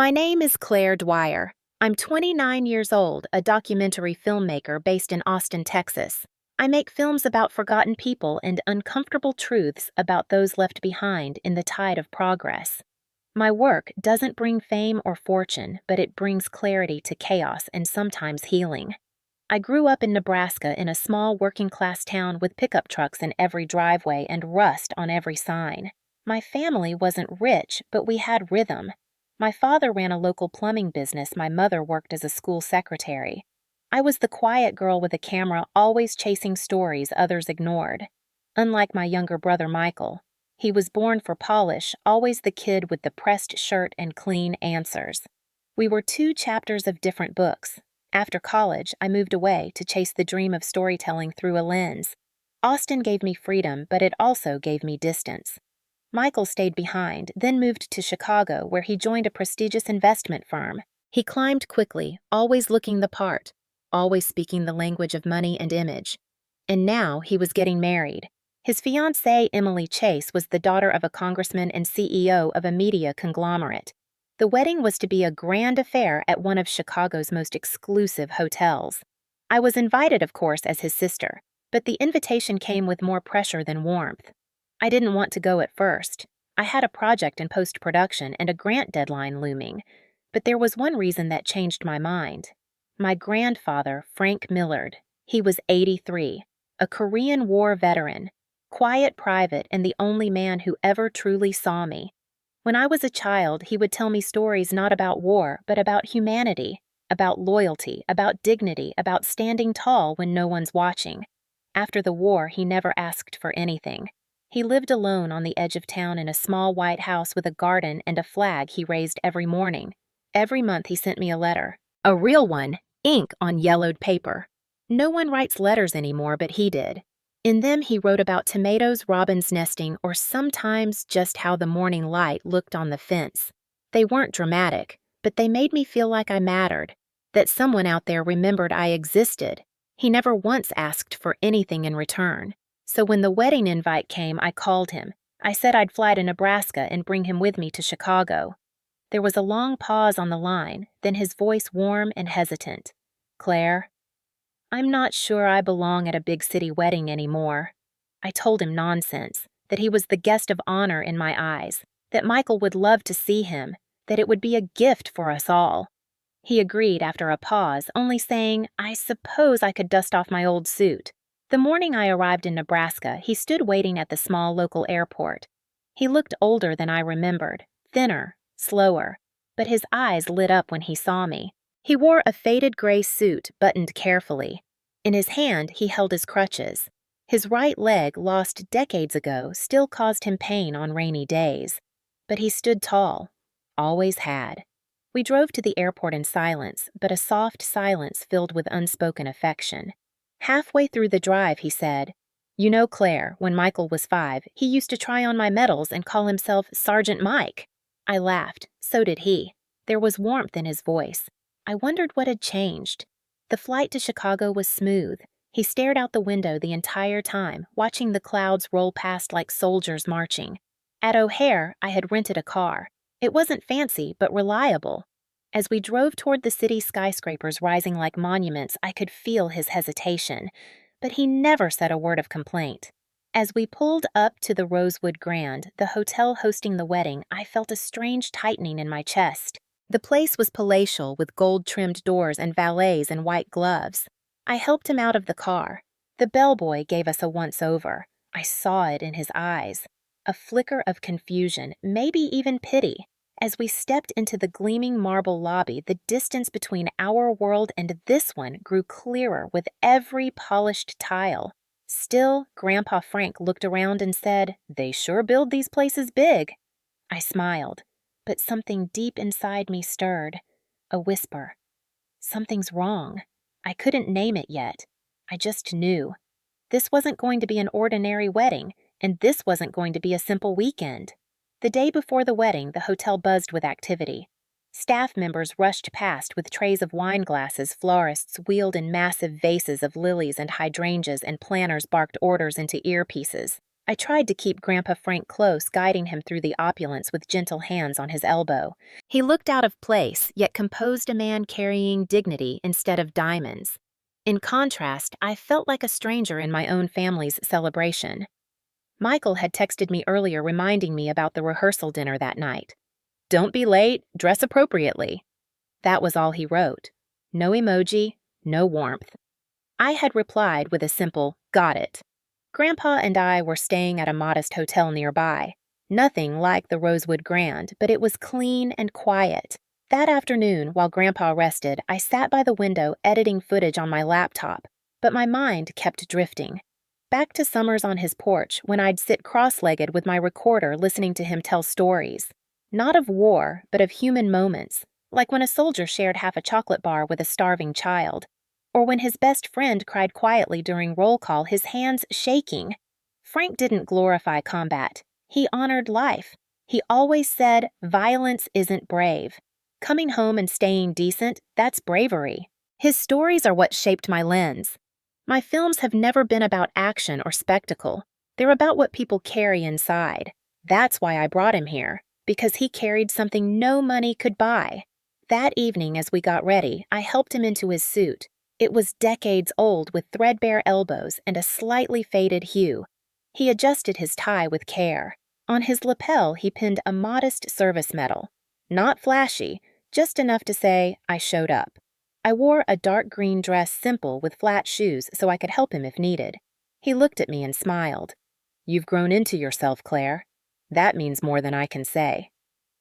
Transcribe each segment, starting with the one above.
My name is Claire Dwyer. I'm 29 years old, a documentary filmmaker based in Austin, Texas. I make films about forgotten people and uncomfortable truths about those left behind in the tide of progress. My work doesn't bring fame or fortune, but it brings clarity to chaos and sometimes healing. I grew up in Nebraska in a small working-class town with pickup trucks in every driveway and rust on every sign. My family wasn't rich, but we had rhythm. My father ran a local plumbing business. My mother worked as a school secretary. I was the quiet girl with a camera, always chasing stories others ignored. Unlike my younger brother Michael, he was born for polish, always the kid with the pressed shirt and clean answers. We were two chapters of different books. After college, I moved away to chase the dream of storytelling through a lens. Austin gave me freedom, but it also gave me distance. Michael stayed behind, then moved to Chicago, where he joined a prestigious investment firm. He climbed quickly, always looking the part, always speaking the language of money and image. And now he was getting married. His fiancée, Emily Chase, was the daughter of a congressman and CEO of a media conglomerate. The wedding was to be a grand affair at one of Chicago's most exclusive hotels. I was invited, of course, as his sister, but the invitation came with more pressure than warmth. I didn't want to go at first. I had a project in post-production and a grant deadline looming, but there was one reason that changed my mind. My grandfather, Frank Millard, he was 83, a Korean War veteran, quiet private and the only man who ever truly saw me. When I was a child, he would tell me stories not about war, but about humanity, about loyalty, about dignity, about standing tall when no one's watching. After the war, he never asked for anything. He lived alone on the edge of town in a small white house with a garden and a flag he raised every morning. Every month he sent me a letter. A real one, ink on yellowed paper. No one writes letters anymore, but he did. In them he wrote about tomatoes, robins nesting, or sometimes just how the morning light looked on the fence. They weren't dramatic, but they made me feel like I mattered, that someone out there remembered I existed. He never once asked for anything in return. So when the wedding invite came, I called him. I said I'd fly to Nebraska and bring him with me to Chicago. There was a long pause on the line, then his voice warm and hesitant. Claire, I'm not sure I belong at a big city wedding anymore. I told him nonsense, that he was the guest of honor in my eyes, that Michael would love to see him, that it would be a gift for us all. He agreed after a pause, only saying, I suppose I could dust off my old suit. The morning I arrived in Nebraska, he stood waiting at the small local airport. He looked older than I remembered, thinner, slower, but his eyes lit up when he saw me. He wore a faded gray suit buttoned carefully. In his hand, he held his crutches. His right leg, lost decades ago, still caused him pain on rainy days. But he stood tall, always had. We drove to the airport in silence, but a soft silence filled with unspoken affection. Halfway through the drive, he said, You know, Claire, when Michael was 5, he used to try on my medals and call himself Sergeant Mike. I laughed. So did he. There was warmth in his voice. I wondered what had changed. The flight to Chicago was smooth. He stared out the window the entire time, watching the clouds roll past like soldiers marching. At O'Hare, I had rented a car. It wasn't fancy, but reliable. As we drove toward the city skyscrapers rising like monuments, I could feel his hesitation, but he never said a word of complaint. As we pulled up to the Rosewood Grand, the hotel hosting the wedding, I felt a strange tightening in my chest. The place was palatial with gold-trimmed doors and valets in white gloves. I helped him out of the car. The bellboy gave us a once-over. I saw it in his eyes. A flicker of confusion, maybe even pity. As we stepped into the gleaming marble lobby, the distance between our world and this one grew clearer with every polished tile. Still, Grandpa Frank looked around and said, They sure build these places big. I smiled, but something deep inside me stirred. A whisper. Something's wrong. I couldn't name it yet. I just knew. This wasn't going to be an ordinary wedding, and this wasn't going to be a simple weekend. The day before the wedding, the hotel buzzed with activity. Staff members rushed past with trays of wine glasses, florists wheeled in massive vases of lilies and hydrangeas, and planners barked orders into earpieces. I tried to keep Grandpa Frank close, guiding him through the opulence with gentle hands on his elbow. He looked out of place, yet composed a man carrying dignity instead of diamonds. In contrast, I felt like a stranger in my own family's celebration. Michael had texted me earlier reminding me about the rehearsal dinner that night. "Don't be late, dress appropriately." That was all he wrote. No emoji, no warmth. I had replied with a simple, "Got it." Grandpa and I were staying at a modest hotel nearby. Nothing like the Rosewood Grand, but it was clean and quiet. That afternoon, while Grandpa rested, I sat by the window editing footage on my laptop, but my mind kept drifting. Back to summers on his porch when I'd sit cross-legged with my recorder listening to him tell stories. Not of war, but of human moments, like when a soldier shared half a chocolate bar with a starving child, or when his best friend cried quietly during roll call, his hands shaking. Frank didn't glorify combat. He honored life. He always said, "Violence isn't brave. Coming home and staying decent, that's bravery." His stories are what shaped my lens. My films have never been about action or spectacle. They're about what people carry inside. That's why I brought him here, because he carried something no money could buy. That evening, as we got ready, I helped him into his suit. It was decades old with threadbare elbows and a slightly faded hue. He adjusted his tie with care. On his lapel, he pinned a modest service medal. Not flashy, just enough to say, "I showed up." I wore a dark green dress simple with flat shoes so I could help him if needed. He looked at me and smiled. "You've grown into yourself, Claire. That means more than I can say."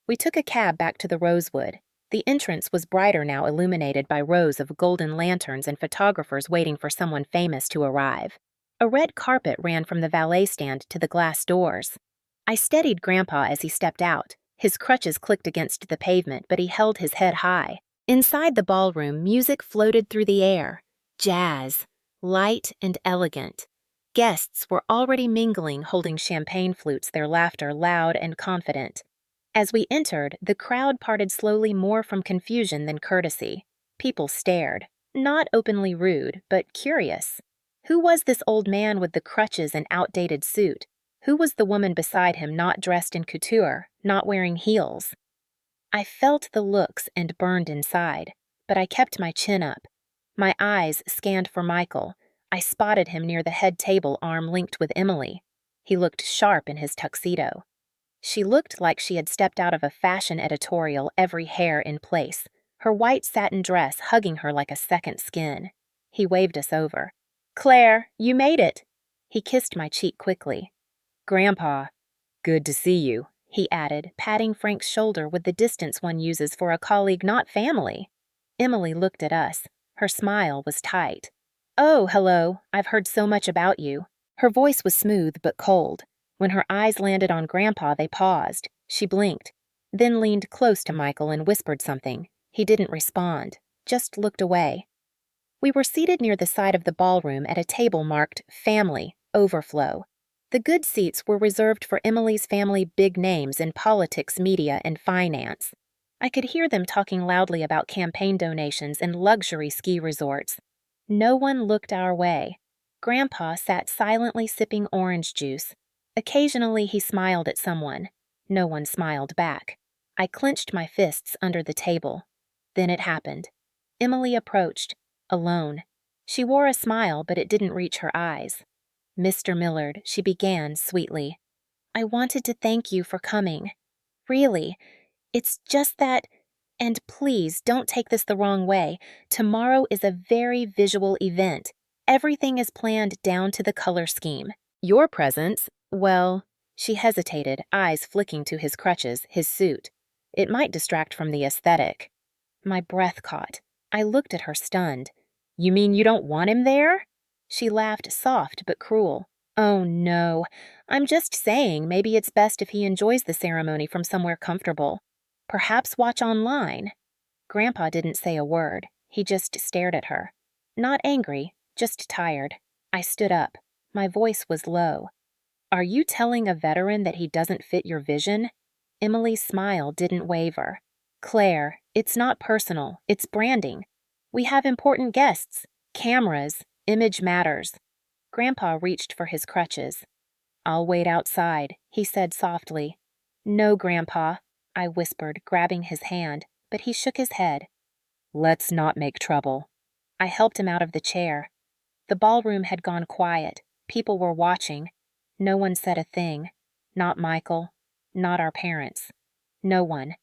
We took a cab back to the Rosewood. The entrance was brighter now, illuminated by rows of golden lanterns and photographers waiting for someone famous to arrive. A red carpet ran from the valet stand to the glass doors. I steadied Grandpa as he stepped out. His crutches clicked against the pavement, but he held his head high. Inside the ballroom, music floated through the air. Jazz, light and elegant. Guests were already mingling, holding champagne flutes, their laughter loud and confident. As we entered, the crowd parted slowly, more from confusion than courtesy. People stared, not openly rude, but curious. Who was this old man with the crutches and outdated suit? Who was the woman beside him, not dressed in couture, not wearing heels? I felt the looks and burned inside, but I kept my chin up. My eyes scanned for Michael. I spotted him near the head table, arm linked with Emily. He looked sharp in his tuxedo. She looked like she had stepped out of a fashion editorial, every hair in place, her white satin dress hugging her like a second skin. He waved us over. "Claire, you made it." He kissed my cheek quickly. "Grandpa, good to see you," he added, patting Frank's shoulder with the distance one uses for a colleague, not family. Emily looked at us. Her smile was tight. "Oh, hello. I've heard so much about you." Her voice was smooth but cold. When her eyes landed on Grandpa, they paused. She blinked, then leaned close to Michael and whispered something. He didn't respond, just looked away. We were seated near the side of the ballroom at a table marked Family, Overflow. The good seats were reserved for Emily's family big names in politics, media, and finance. I could hear them talking loudly about campaign donations and luxury ski resorts. No one looked our way. Grandpa sat silently sipping orange juice. Occasionally he smiled at someone. No one smiled back. I clenched my fists under the table. Then it happened. Emily approached, alone. She wore a smile, but it didn't reach her eyes. "Mr. Millard," she began sweetly, "I wanted to thank you for coming. Really. It's just that, and please don't take this the wrong way, tomorrow is a very visual event. Everything is planned down to the color scheme. Your presence, well," she hesitated, eyes flicking to his crutches, his suit. "It might distract from the aesthetic." My breath caught. I looked at her stunned. "You mean you don't want him there?" She laughed, soft but cruel. "Oh, no. I'm just saying maybe it's best if he enjoys the ceremony from somewhere comfortable. Perhaps watch online." Grandpa didn't say a word. He just stared at her. Not angry, just tired. I stood up. My voice was low. "Are you telling a veteran that he doesn't fit your vision?" Emily's smile didn't waver. "Claire, it's not personal. It's branding. We have important guests. Cameras. Image matters." Grandpa reached for his crutches. I'll wait outside, he said softly. No, Grandpa, I whispered, grabbing his hand, but he shook his head. Let's not make trouble. I helped him out of the chair. The ballroom had gone quiet. People were watching. No one said a thing. Not Michael. Not our parents. No one.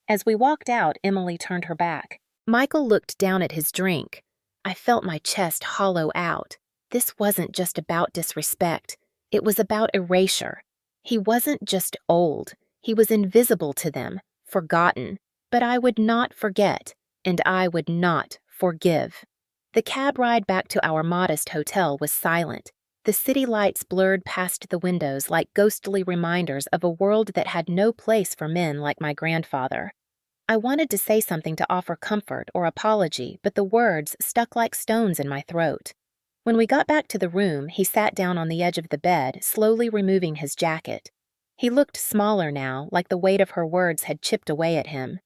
As we walked out, Emily turned her back. Michael looked down at his drink. I felt my chest hollow out. This wasn't just about disrespect. It was about erasure. He wasn't just old. He was invisible to them, forgotten. But I would not forget, and I would not forgive. The cab ride back to our modest hotel was silent. The city lights blurred past the windows like ghostly reminders of a world that had no place for men like my grandfather. I wanted to say something to offer comfort or apology, but the words stuck like stones in my throat. When we got back to the room, he sat down on the edge of the bed, slowly removing his jacket. He looked smaller now, like the weight of her words had chipped away at him.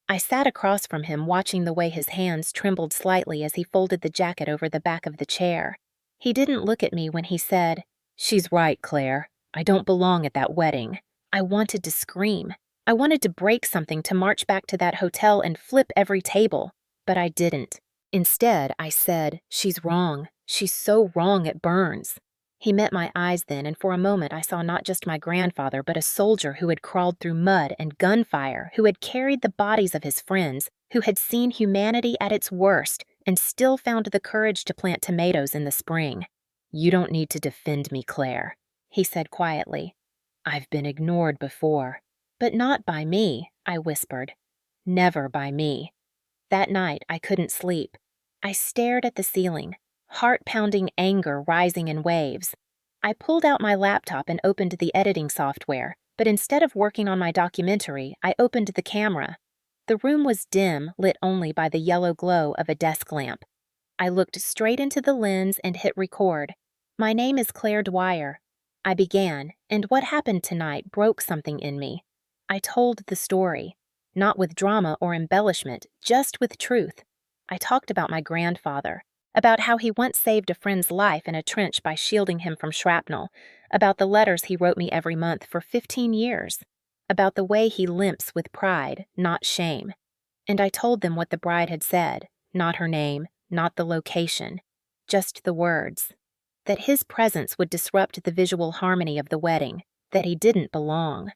I sat across from him, watching the way his hands trembled slightly as he folded the jacket over the back of the chair. He didn't look at me when he said, "She's right, Claire. I don't belong at that wedding." I wanted to scream. I wanted to break something, to march back to that hotel and flip every table, but I didn't. Instead, I said, "She's wrong. She's so wrong it burns." He met my eyes then, and for a moment I saw not just my grandfather, but a soldier who had crawled through mud and gunfire, who had carried the bodies of his friends, who had seen humanity at its worst, and still found the courage to plant tomatoes in the spring. "You don't need to defend me, Claire," he said quietly. "I've been ignored before." "But not by me," I whispered. "Never by me." That night, I couldn't sleep. I stared at the ceiling, heart-pounding anger rising in waves. I pulled out my laptop and opened the editing software, but instead of working on my documentary, I opened the camera. The room was dim, lit only by the yellow glow of a desk lamp. I looked straight into the lens and hit record. "My name is Claire Dwyer," I began, and what happened tonight broke something in me. I told the story, not with drama or embellishment, just with truth. I talked about my grandfather, about how he once saved a friend's life in a trench by shielding him from shrapnel, about the letters he wrote me every month for 15 years, about the way he limps with pride, not shame. And I told them what the bride had said, not her name, not the location, just the words. That his presence would disrupt the visual harmony of the wedding, that he didn't belong.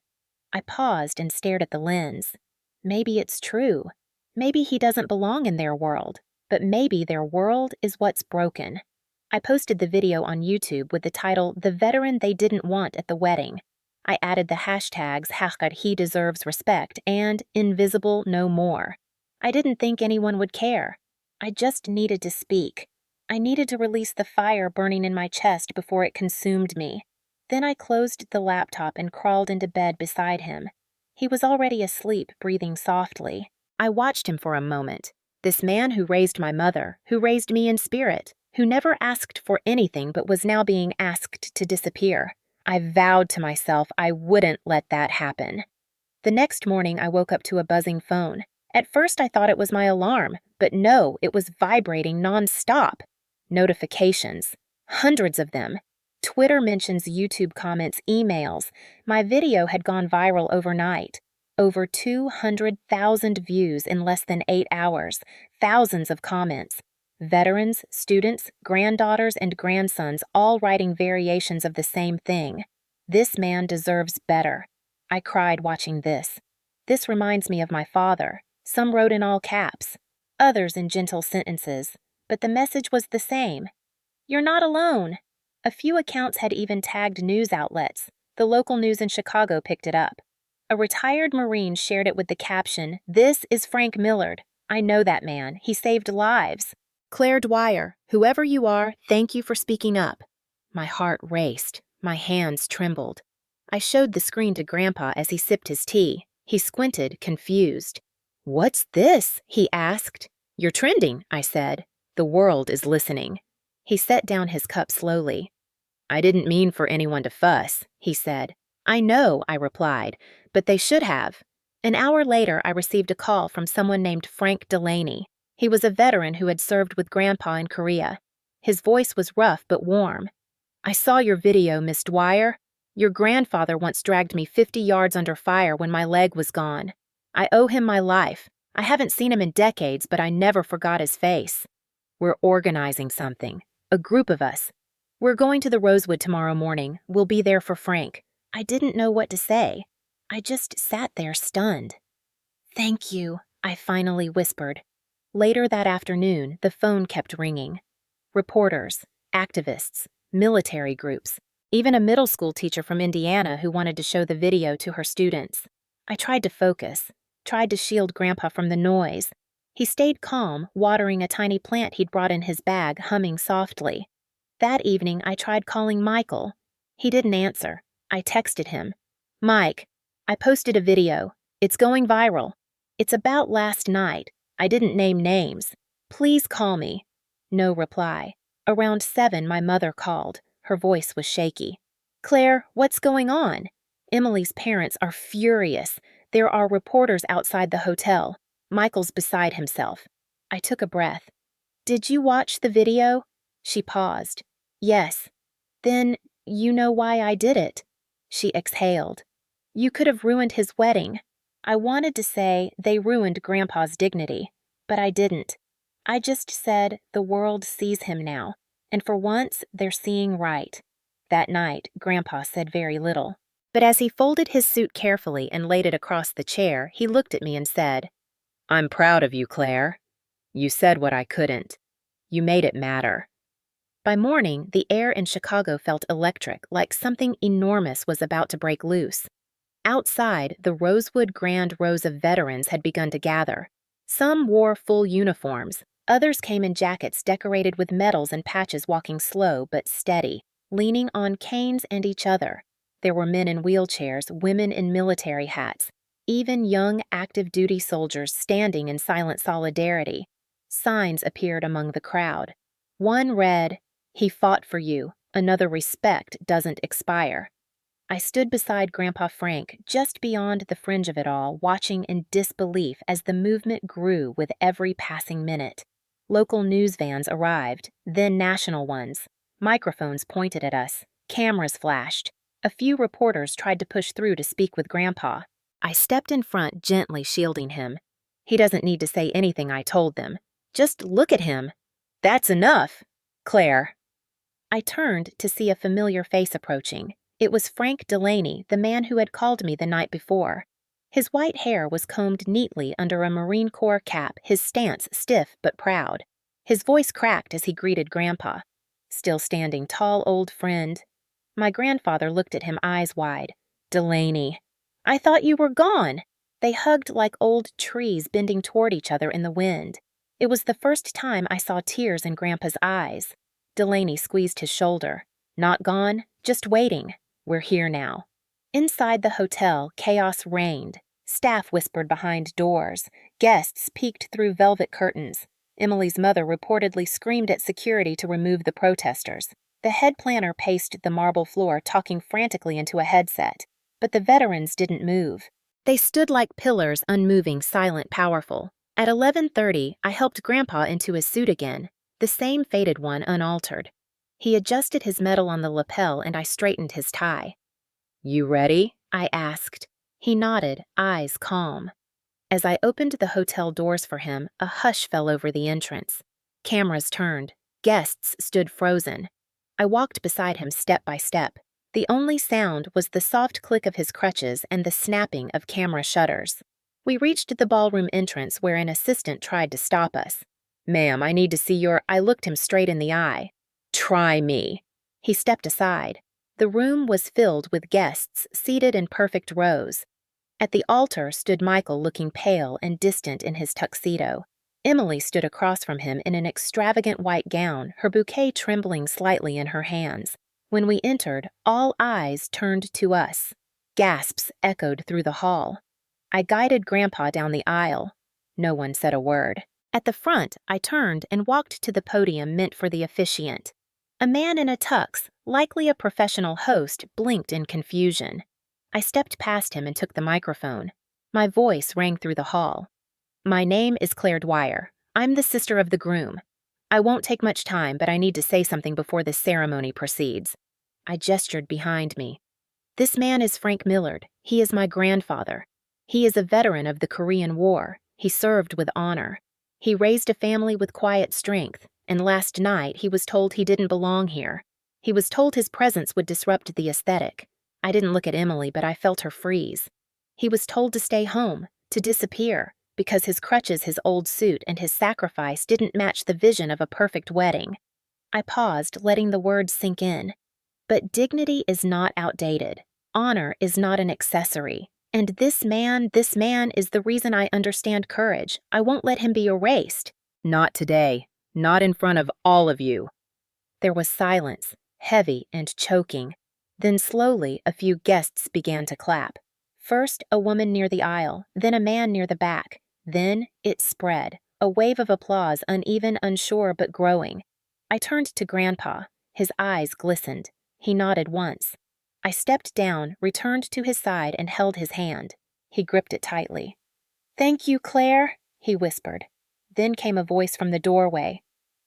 I paused and stared at the lens. Maybe it's true. Maybe he doesn't belong in their world, but maybe their world is what's broken. I posted the video on YouTube with the title, "The Veteran They Didn't Want at the Wedding." I added the hashtags "He Deserves Respect" and "Invisible No More." I didn't think anyone would care. I just needed to speak. I needed to release the fire burning in my chest before it consumed me. Then I closed the laptop and crawled into bed beside him. He was already asleep, breathing softly. I watched him for a moment. This man who raised my mother, who raised me in spirit, who never asked for anything but was now being asked to disappear. I vowed to myself I wouldn't let that happen. The next morning, I woke up to a buzzing phone. At first, I thought it was my alarm, but no, it was vibrating nonstop. Notifications. Hundreds of them. Twitter mentions, YouTube comments, emails. My video had gone viral overnight. Over 200,000 views in less than 8 hours. Thousands of comments. Veterans, students, granddaughters, and grandsons all writing variations of the same thing. "This man deserves better." I cried watching this. "This reminds me of my father." Some wrote in all caps, others in gentle sentences, but the message was the same. "You're not alone." A few accounts had even tagged news outlets. The local news in Chicago picked it up. A retired Marine shared it with the caption, "This is Frank Millard. I know that man. He saved lives." "Claire Dwyer, whoever you are, thank you for speaking up." My heart raced. My hands trembled. I showed the screen to Grandpa as he sipped his tea. He squinted, confused. "What's this?" he asked. "You're trending," I said. "The world is listening." He set down his cup slowly. "I didn't mean for anyone to fuss," he said. "I know," I replied, "but they should have." An hour later, I received a call from someone named Frank Delaney. He was a veteran who had served with Grandpa in Korea. His voice was rough but warm. "I saw your video, Miss Dwyer." Your grandfather once dragged me 50 yards under fire when my leg was gone. I owe him my life. I haven't seen him in decades, but I never forgot his face. We're organizing something. A group of us. We're going to the Rosewood tomorrow morning. We'll be there for Frank. I didn't know what to say. I just sat there stunned. Thank you, I finally whispered. Later that afternoon, the phone kept ringing. Reporters, activists, military groups, even a middle school teacher from Indiana who wanted to show the video to her students. I tried to focus, tried to shield Grandpa from the noise. He stayed calm, watering a tiny plant he'd brought in his bag, humming softly. That evening, I tried calling Michael. He didn't answer. I texted him. Mike, I posted a video. It's going viral. It's about last night. I didn't name names. Please call me. No reply. Around 7, my mother called. Her voice was shaky. Claire, what's going on? Emily's parents are furious. There are reporters outside the hotel. Michael's beside himself. I took a breath. Did you watch the video? She paused. Yes. Then you know why I did it. She exhaled. You could have ruined his wedding. I wanted to say they ruined Grandpa's dignity, but I didn't. I just said the world sees him now, and for once they're seeing right. That night, Grandpa said very little. But as he folded his suit carefully and laid it across the chair, he looked at me and said, I'm proud of you, Claire. You said what I couldn't. You made it matter. By morning, the air in Chicago felt electric, like something enormous was about to break loose. Outside, the Rosewood Grand Rows of veterans had begun to gather. Some wore full uniforms. Others came in jackets decorated with medals and patches, walking slow but steady, leaning on canes and each other. There were men in wheelchairs, women in military hats, even young active duty soldiers standing in silent solidarity. Signs appeared among the crowd. One read, He fought for you. Another, Respect doesn't expire. I stood beside Grandpa Frank, just beyond the fringe of it all, watching in disbelief as the movement grew with every passing minute. Local news vans arrived, then national ones. Microphones pointed at us. Cameras flashed. A few reporters tried to push through to speak with Grandpa. I stepped in front, gently shielding him. He doesn't need to say anything, I told them. Just look at him. That's enough. Claire. I turned to see a familiar face approaching. It was Frank Delaney, the man who had called me the night before. His white hair was combed neatly under a Marine Corps cap, his stance stiff but proud. His voice cracked as he greeted Grandpa. Still standing tall, old friend. My grandfather looked at him, eyes wide. Delaney. I thought you were gone. They hugged like old trees bending toward each other in the wind. It was the first time I saw tears in Grandpa's eyes. Delaney squeezed his shoulder. Not gone, just waiting. We're here now. Inside the hotel, chaos reigned. Staff whispered behind doors. Guests peeked through velvet curtains. Emily's mother reportedly screamed at security to remove the protesters. The head planner paced the marble floor, talking frantically into a headset. But the veterans didn't move. They stood like pillars, unmoving, silent, powerful. At 11:30, I helped Grandpa into his suit again, the same faded one, unaltered. He adjusted his medal on the lapel and I straightened his tie. You ready? I asked. He nodded, eyes calm. As I opened the hotel doors for him, a hush fell over the entrance. Cameras turned. Guests stood frozen. I walked beside him step by step. The only sound was the soft click of his crutches and the snapping of camera shutters. We reached the ballroom entrance where an assistant tried to stop us. Ma'am, I need to see your... I looked him straight in the eye. Try me. He stepped aside. The room was filled with guests seated in perfect rows. At the altar stood Michael, looking pale and distant in his tuxedo. Emily stood across from him in an extravagant white gown, her bouquet trembling slightly in her hands. When we entered, all eyes turned to us. Gasps echoed through the hall. I guided Grandpa down the aisle. No one said a word. At the front, I turned and walked to the podium meant for the officiant. A man in a tux, likely a professional host, blinked in confusion. I stepped past him and took the microphone. My voice rang through the hall. My name is Claire Dwyer. I'm the sister of the groom. I won't take much time, but I need to say something before this ceremony proceeds. I gestured behind me. This man is Frank Millard. He is my grandfather. He is a veteran of the Korean War. He served with honor. He raised a family with quiet strength, and last night he was told he didn't belong here. He was told his presence would disrupt the aesthetic. I didn't look at Emily, but I felt her freeze. He was told to stay home, to disappear, because his crutches, his old suit, and his sacrifice didn't match the vision of a perfect wedding. I paused, letting the words sink in. But dignity is not outdated. Honor is not an accessory. And this man is the reason I understand courage. I won't let him be erased. Not today. Not in front of all of you. There was silence, heavy and choking. Then slowly, a few guests began to clap. First, a woman near the aisle, then a man near the back. Then it spread, a wave of applause, uneven, unsure, but growing. I turned to Grandpa. His eyes glistened. He nodded once. I stepped down, returned to his side, and held his hand. He gripped it tightly. "Thank you, Claire," he whispered. Then came a voice from the doorway.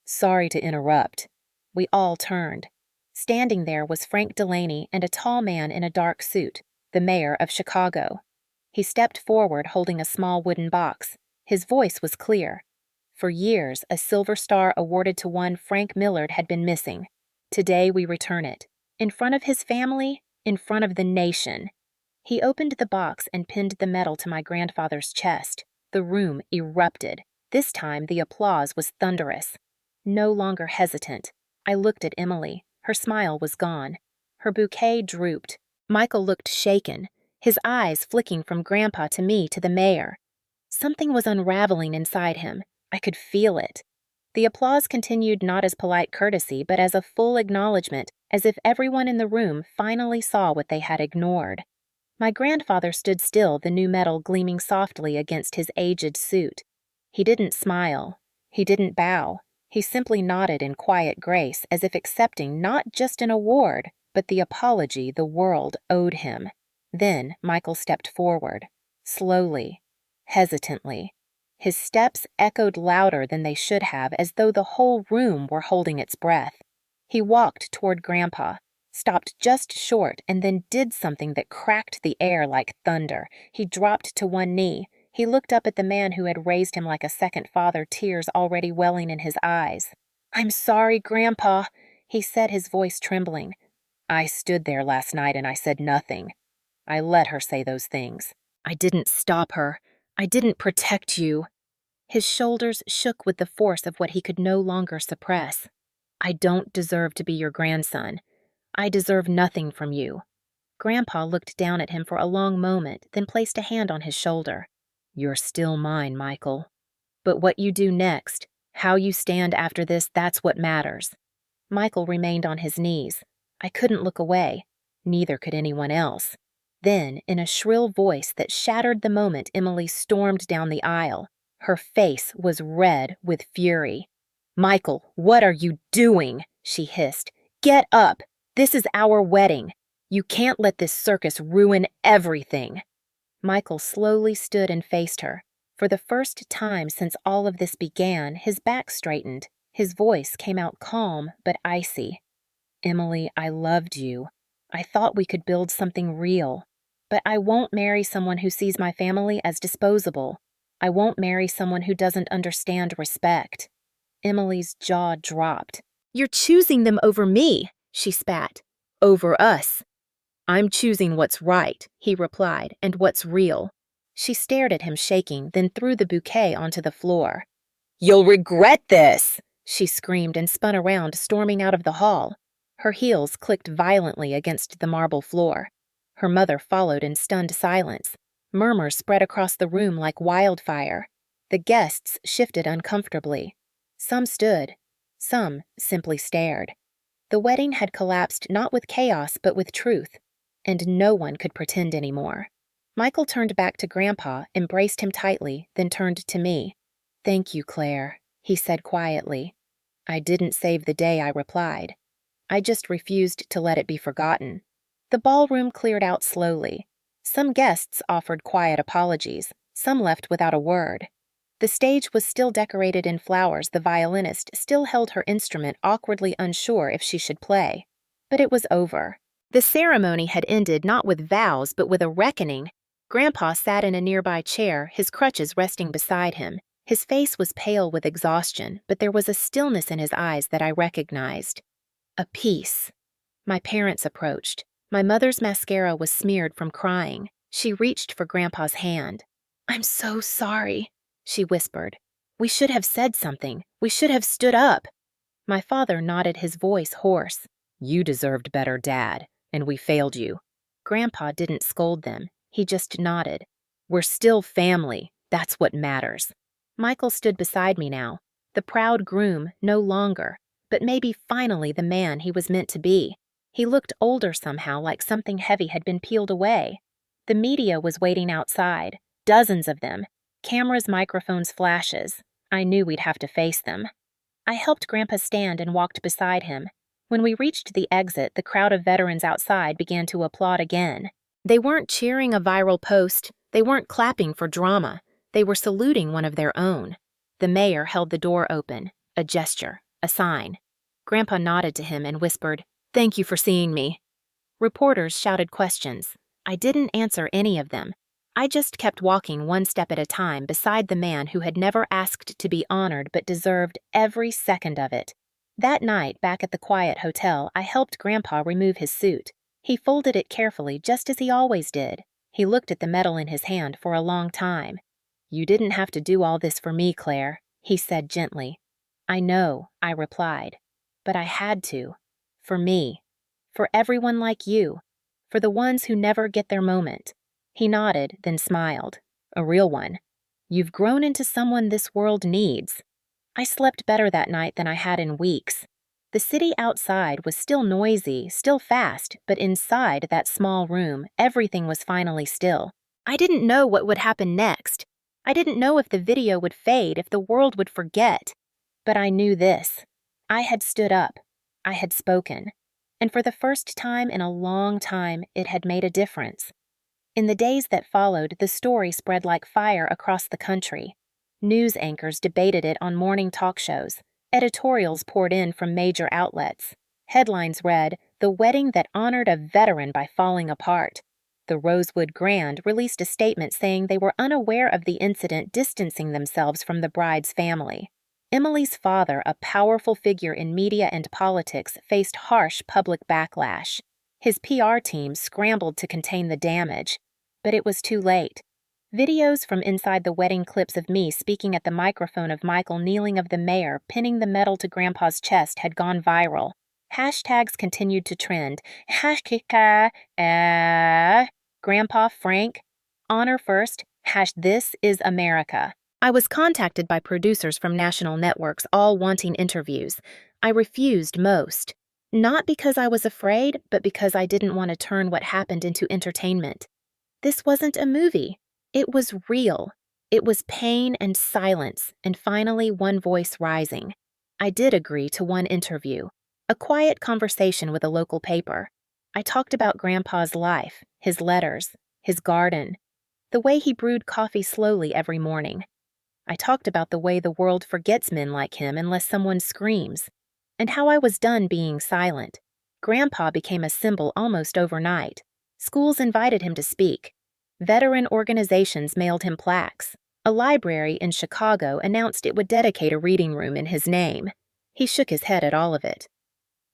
"Sorry to interrupt." We all turned. Standing there was Frank Delaney and a tall man in a dark suit, the mayor of Chicago. He stepped forward holding a small wooden box. His voice was clear. For years, a Silver Star awarded to one Frank Millard had been missing. Today we return it. In front of his family, in front of the nation. He opened the box and pinned the medal to my grandfather's chest. The room erupted. This time the applause was thunderous. No longer hesitant, I looked at Emily. Her smile was gone. Her bouquet drooped. Michael looked shaken, his eyes flicking from Grandpa to me to the mayor. Something was unraveling inside him. I could feel it. The applause continued not as polite courtesy, but as a full acknowledgement, as if everyone in the room finally saw what they had ignored. My grandfather stood still, the new medal gleaming softly against his aged suit. He didn't smile. He didn't bow. He simply nodded in quiet grace, as if accepting not just an award, but the apology the world owed him. Then Michael stepped forward, slowly, hesitantly. His steps echoed louder than they should have, as though the whole room were holding its breath. He walked toward Grandpa, stopped just short, and then did something that cracked the air like thunder. He dropped to one knee. He looked up at the man who had raised him like a second father, tears already welling in his eyes. "I'm sorry, Grandpa," he said, his voice trembling. "I stood there last night and I said nothing. I let her say those things. I didn't stop her. I didn't protect you." His shoulders shook with the force of what he could no longer suppress. "I don't deserve to be your grandson. I deserve nothing from you." Grandpa looked down at him for a long moment, then placed a hand on his shoulder. "You're still mine, Michael. But what you do next, how you stand after this, that's what matters." Michael remained on his knees. I couldn't look away. Neither could anyone else. Then, in a shrill voice that shattered the moment, Emily stormed down the aisle. Her face was red with fury. "Michael, what are you doing?" she hissed. "Get up! This is our wedding. You can't let this circus ruin everything." Michael slowly stood and faced her. For the first time since all of this began, his back straightened. His voice came out calm but icy. "Emily, I loved you. I thought we could build something real. But I won't marry someone who sees my family as disposable. I won't marry someone who doesn't understand respect." Emily's jaw dropped. "You're choosing them over me," she spat. "Over us." "I'm choosing what's right," he replied, "and what's real." She stared at him, shaking, then threw the bouquet onto the floor. "You'll regret this!" she screamed and spun around, storming out of the hall. Her heels clicked violently against the marble floor. Her mother followed in stunned silence. Murmurs spread across the room like wildfire. The guests shifted uncomfortably. Some stood. Some simply stared. The wedding had collapsed not with chaos but with truth, and no one could pretend anymore. Michael turned back to Grandpa, embraced him tightly, then turned to me. "Thank you, Claire," he said quietly. "I didn't save the day," I replied. "I just refused to let it be forgotten." The ballroom cleared out slowly. Some guests offered quiet apologies. Some left without a word. The stage was still decorated in flowers. The violinist still held her instrument, awkwardly unsure if she should play. But it was over. The ceremony had ended not with vows but with a reckoning. Grandpa sat in a nearby chair, his crutches resting beside him. His face was pale with exhaustion, but there was a stillness in his eyes that I recognized. A peace. My parents approached. My mother's mascara was smeared from crying. She reached for Grandpa's hand. "I'm so sorry," she whispered. "We should have said something. We should have stood up." My father nodded, his voice hoarse. "You deserved better, Dad, and we failed you." Grandpa didn't scold them. He just nodded. "We're still family. That's what matters." Michael stood beside me now. The proud groom, no longer, but maybe finally the man he was meant to be. He looked older somehow, like something heavy had been peeled away. The media was waiting outside, dozens of them. Cameras, microphones, flashes. I knew we'd have to face them. I helped Grandpa stand and walked beside him. When we reached the exit, the crowd of veterans outside began to applaud again. They weren't cheering a viral post. They weren't clapping for drama. They were saluting one of their own. The mayor held the door open, a gesture, a sign. Grandpa nodded to him and whispered, "Thank you for seeing me." Reporters shouted questions. I didn't answer any of them. I just kept walking one step at a time beside the man who had never asked to be honored but deserved every second of it. That night, back at the quiet hotel, I helped Grandpa remove his suit. He folded it carefully, just as he always did. He looked at the medal in his hand for a long time. "You didn't have to do all this for me, Claire," he said gently. "I know," I replied. "But I had to. For me. For everyone like you. For the ones who never get their moment." He nodded, then smiled. "A real one. You've grown into someone this world needs." I slept better that night than I had in weeks. The city outside was still noisy, still fast, but inside that small room, everything was finally still. I didn't know what would happen next. I didn't know if the video would fade, if the world would forget. But I knew this. I had stood up. I had spoken. And for the first time in a long time, it had made a difference. In the days that followed, the story spread like fire across the country. News anchors debated it on morning talk shows. Editorials poured in from major outlets. Headlines read, "The wedding that honored a veteran by falling apart." The Rosewood Grand released a statement saying they were unaware of the incident, distancing themselves from the bride's family. Emily's father, a powerful figure in media and politics, faced harsh public backlash. His PR team scrambled to contain the damage, but it was too late. Videos from inside the wedding, clips of me speaking at the microphone of Michael, kneeling of the mayor, pinning the medal to Grandpa's chest, had gone viral. Hashtags continued to trend. Hashtag, Grandpa Frank, honor first, this is America. I was contacted by producers from national networks, all wanting interviews. I refused most. Not because I was afraid, but because I didn't want to turn what happened into entertainment. This wasn't a movie. It was real. It was pain and silence, and finally one voice rising. I did agree to one interview, a quiet conversation with a local paper. I talked about Grandpa's life, his letters, his garden, the way he brewed coffee slowly every morning. I talked about the way the world forgets men like him unless someone screams, and how I was done being silent. Grandpa became a symbol almost overnight. Schools invited him to speak. Veteran organizations mailed him plaques. A library in Chicago announced it would dedicate a reading room in his name. He shook his head at all of it.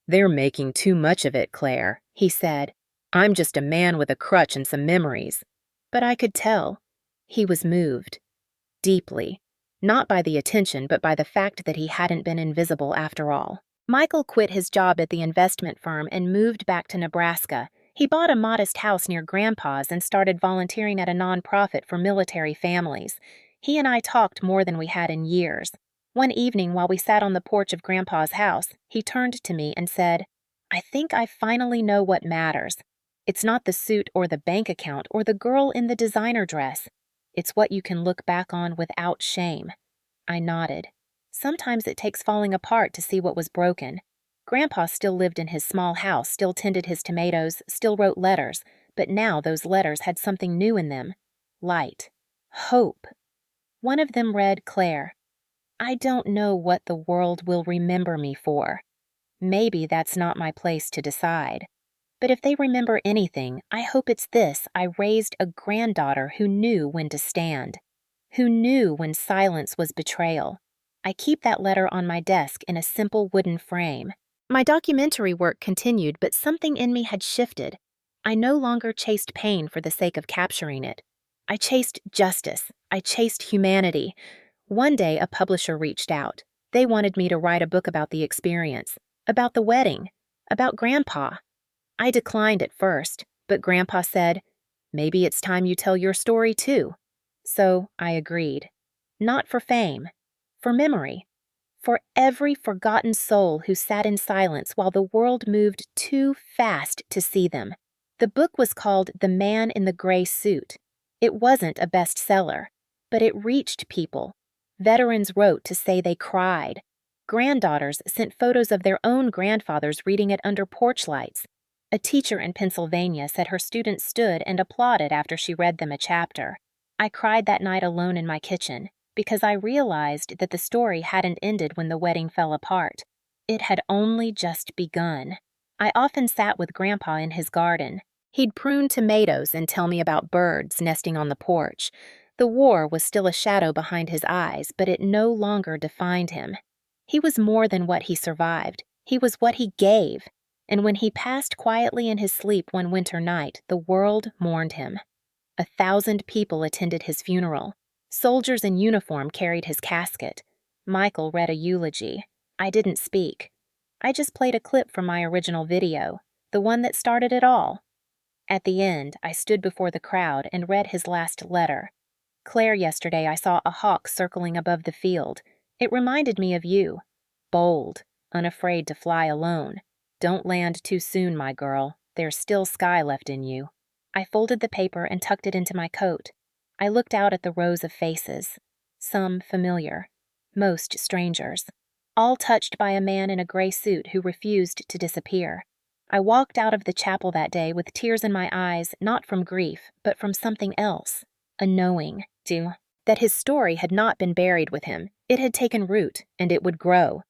"They're making too much of it, Claire," he said. "I'm just a man with a crutch and some memories." But I could tell. He was moved. Deeply. Not by the attention, but by the fact that he hadn't been invisible after all. Michael quit his job at the investment firm and moved back to Nebraska. He bought a modest house near Grandpa's and started volunteering at a nonprofit for military families. He and I talked more than we had in years. One evening, while we sat on the porch of Grandpa's house, he turned to me and said, "I think I finally know what matters. It's not the suit or the bank account or the girl in the designer dress. It's what you can look back on without shame." I nodded. Sometimes it takes falling apart to see what was broken. Grandpa still lived in his small house, still tended his tomatoes, still wrote letters, but now those letters had something new in them. Light. Hope. One of them read, "Claire, I don't know what the world will remember me for. Maybe that's not my place to decide. But if they remember anything, I hope it's this: I raised a granddaughter who knew when to stand, who knew when silence was betrayal. I keep that letter on my desk in a simple wooden frame. My documentary work continued, but something in me had shifted. I no longer chased pain for the sake of capturing it. I chased justice. I chased humanity. One day, a publisher reached out. They wanted me to write a book about the experience, about the wedding, about Grandpa. I declined at first, but Grandpa said, "Maybe it's time you tell your story too." So I agreed. Not for fame, for memory, for every forgotten soul who sat in silence while the world moved too fast to see them. The book was called The Man in the Gray Suit. It wasn't a bestseller, but it reached people. Veterans wrote to say they cried. Granddaughters sent photos of their own grandfathers reading it under porch lights. A teacher in Pennsylvania said her students stood and applauded after she read them a chapter. I cried that night alone in my kitchen because I realized that the story hadn't ended when the wedding fell apart. It had only just begun. I often sat with Grandpa in his garden. He'd prune tomatoes and tell me about birds nesting on the porch. The war was still a shadow behind his eyes, but it no longer defined him. He was more than what he survived. He was what he gave. And when he passed quietly in his sleep one winter night, the world mourned him. 1,000 people attended his funeral. Soldiers in uniform carried his casket. Michael read a eulogy. I didn't speak. I just played a clip from my original video, the one that started it all. At the end, I stood before the crowd and read his last letter. "Claire, yesterday I saw a hawk circling above the field. It reminded me of you. Bold, unafraid to fly alone. Don't land too soon, my girl. There's still sky left in you." I folded the paper and tucked it into my coat. I looked out at the rows of faces, some familiar, most strangers, all touched by a man in a gray suit who refused to disappear. I walked out of the chapel that day with tears in my eyes, not from grief, but from something else, a knowing, that his story had not been buried with him. It had taken root, and it would grow.